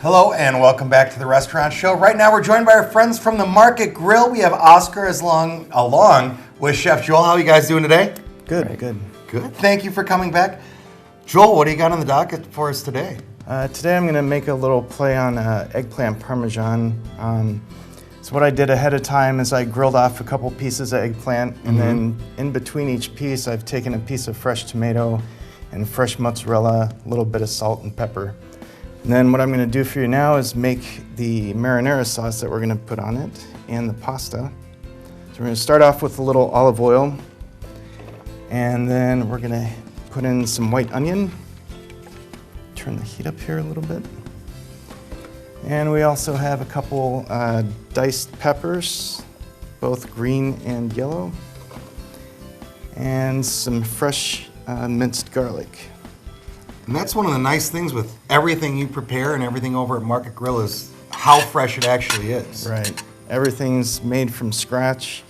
Hello and welcome back to the Restaurant Show. Right now we're joined by our friends from the Market Grill. We have Oscar along with Chef Joel. How are you guys doing today? Good, Great. good. Thank you for coming back. Joel, what do you got on the docket for us today? Today I'm going to make a little play on eggplant parmesan. So what I did ahead of time is I grilled off a couple pieces of eggplant, and then in between each piece I've taken a piece of fresh tomato and fresh mozzarella, a little bit of salt and pepper. And then what I'm going to do for you now is make the marinara sauce that we're going to put on it and the pasta. So we're going to start off with a little olive oil, and then we're going to put in some white onion. Turn the heat up here a little bit. And we also have a couple diced peppers, both green and yellow, and some fresh minced garlic. And that's one of the nice things with everything you prepare and everything over at Market Grill is how fresh it actually is. Right. Everything's made from scratch.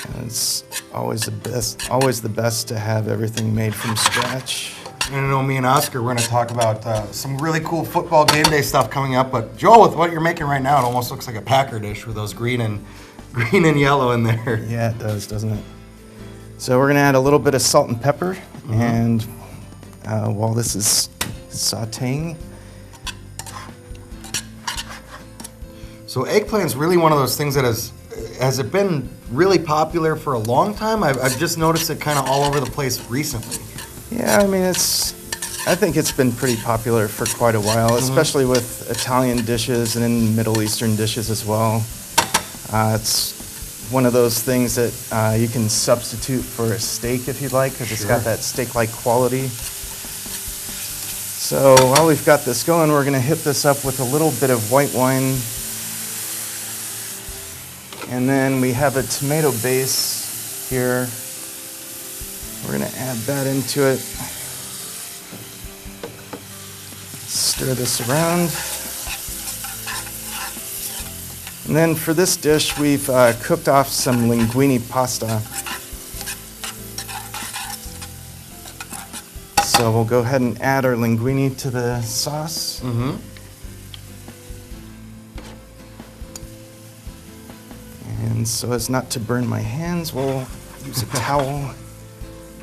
And it's always the best to have everything made from scratch. And I know me and Oscar, we're going to talk about some really cool football game day stuff coming up. But Joel, with what you're making right now, it almost looks like a Packer dish with those green and yellow in there. Yeah, it does, doesn't it? So we're going to add a little bit of salt and pepper, and while this is sauteing. So eggplant's really one of those things that has it been really popular for a long time? I've just noticed it kind of all over the place recently. Yeah, I mean, I think it's been pretty popular for quite a while, especially with Italian dishes and in Middle Eastern dishes as well. It's one of those things that you can substitute for a steak if you'd like, because it's got that steak-like quality. So while we've got this going, we're going to hit this up with a little bit of white wine. And then we have a tomato base here. We're going to add that into it. Stir this around. And then for this dish, we've cooked off some linguine pasta. So we'll go ahead and add our linguine to the sauce. And so as not to burn my hands, we'll use a towel.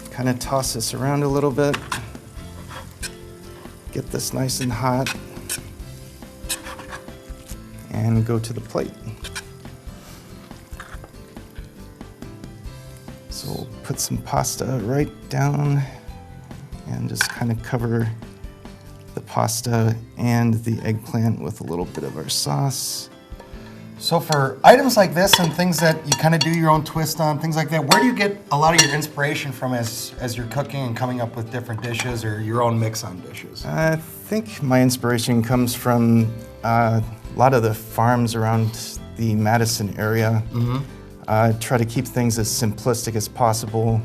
Kind of toss this around a little bit. Get this nice and hot. And go to the plate. So we'll put some pasta right down and just kind of cover the pasta and the eggplant with a little bit of our sauce. So for items like this and things that you kind of do your own twist on, things like that, where do you get a lot of your inspiration from as you're cooking and coming up with different dishes or your own mix on dishes? I think my inspiration comes from a lot of the farms around the Madison area. I try to keep things as simplistic as possible.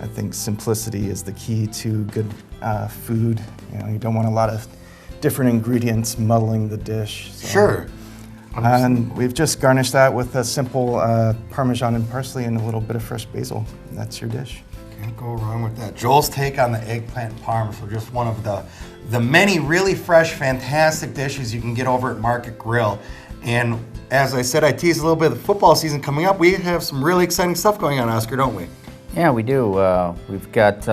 I think simplicity is the key to good food. You don't want a lot of different ingredients muddling the dish. So. Sure. And we've just garnished that with a simple Parmesan and parsley and a little bit of fresh basil. And that's your dish. Can't go wrong with that. Joel's take on the eggplant parm, so just one of the many really fresh, fantastic dishes you can get over at Market Grill. And as I said, I teased a little bit of the football season coming up. We have some really exciting stuff going on, Oscar, don't we? Yeah, we do. We've got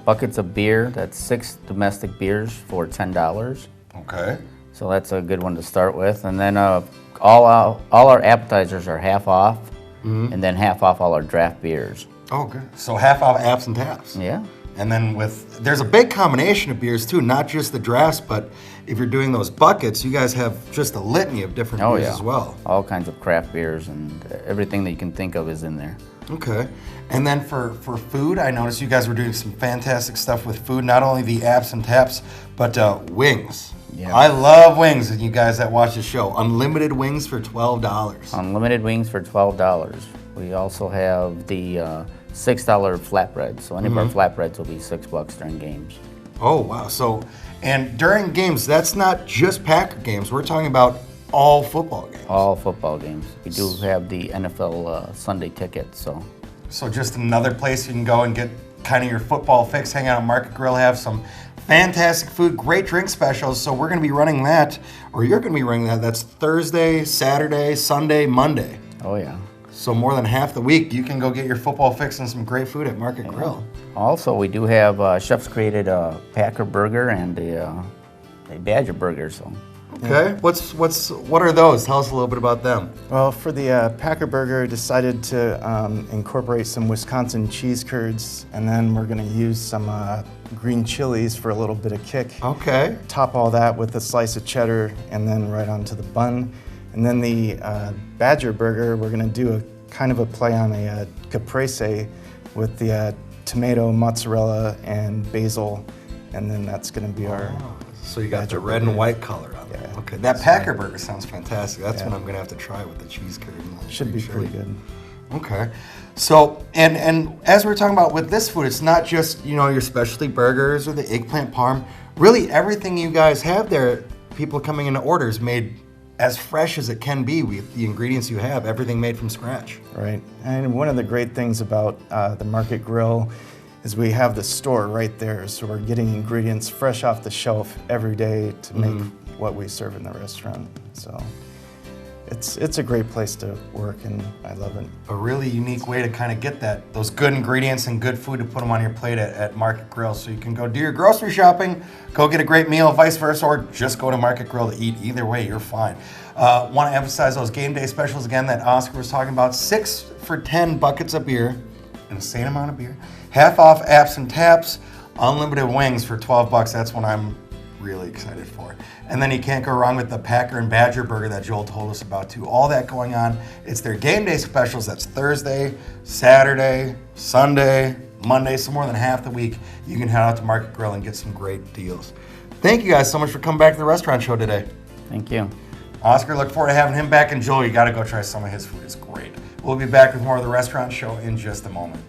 buckets of beer. That's 6 domestic beers for $10. Okay. So that's a good one to start with. And then all our appetizers are half off, and then half off all our draft beers. Oh, good. So half off apps and taps. Yeah. And then there's a big combination of beers too, not just the drafts, but if you're doing those buckets, you guys have just a litany of different beers as well. All kinds of craft beers and everything that you can think of is in there. Okay. And then for food, I noticed you guys were doing some fantastic stuff with food, not only the apps and taps, but wings. Yeah. I love wings, and you guys that watch the show. Unlimited wings for $12. Unlimited wings for $12. We also have the $6 flatbread. So any of our flatbreads will be $6 during games. Oh, wow. So, and during games, that's not just Packer games. We're talking about all football games. All football games. We do have the NFL Sunday ticket, so. So just another place you can go and get kind of your football fix, hang out at Market Grill, have some Fantastic food, great drink specials. So we're going to be running that, or you're going to be running that. That's Thursday, Saturday, Sunday, Monday. Oh, yeah. So more than half the week, you can go get your football fix and some great food at Market Grill. Also, we do have chefs created a Packer burger and a Badger burger. So. Okay, what are those? Tell us a little bit about them. Well, for the Packer burger, decided to incorporate some Wisconsin cheese curds, and then we're going to use some green chilies for a little bit of kick. Okay. Top all that with a slice of cheddar, and then right onto the bun. And then the Badger burger, we're going to do a kind of a play on a caprese with the tomato, mozzarella, and basil, and then that's going to be our. So you got the red and white color on there. Yeah. Okay, that Packer burger sounds fantastic. That's what I'm going to have to try with the cheese curd. Should be pretty good. Okay. So, and as we're talking about with this food, it's not just, your specialty burgers or the eggplant parm. Really, everything you guys have there, people coming into orders made as fresh as it can be with the ingredients you have, everything made from scratch. Right. And one of the great things about the Market Grill is we have the store right there, so we're getting ingredients fresh off the shelf every day to make what we serve in the restaurant. So it's a great place to work, and I love it. A really unique way to kind of get those good ingredients and good food to put them on your plate at Market Grill. So you can go do your grocery shopping, go get a great meal, vice versa, or just go to Market Grill to eat. Either way, you're fine. Want to emphasize those game day specials again that Oscar was talking about. 6 for 10 buckets of beer, an insane amount of beer. Half off apps and taps, unlimited wings for $12. That's what I'm really excited for. And then you can't go wrong with the Packer and Badger burger that Joel told us about too. All that going on. It's their game day specials. That's Thursday, Saturday, Sunday, Monday. So more than half the week, you can head out to Market Grill and get some great deals. Thank you guys so much for coming back to the restaurant show today. Thank you. Oscar, look forward to having him back. And Joel, you got to go try some of his food. It's great. We'll be back with more of the restaurant show in just a moment.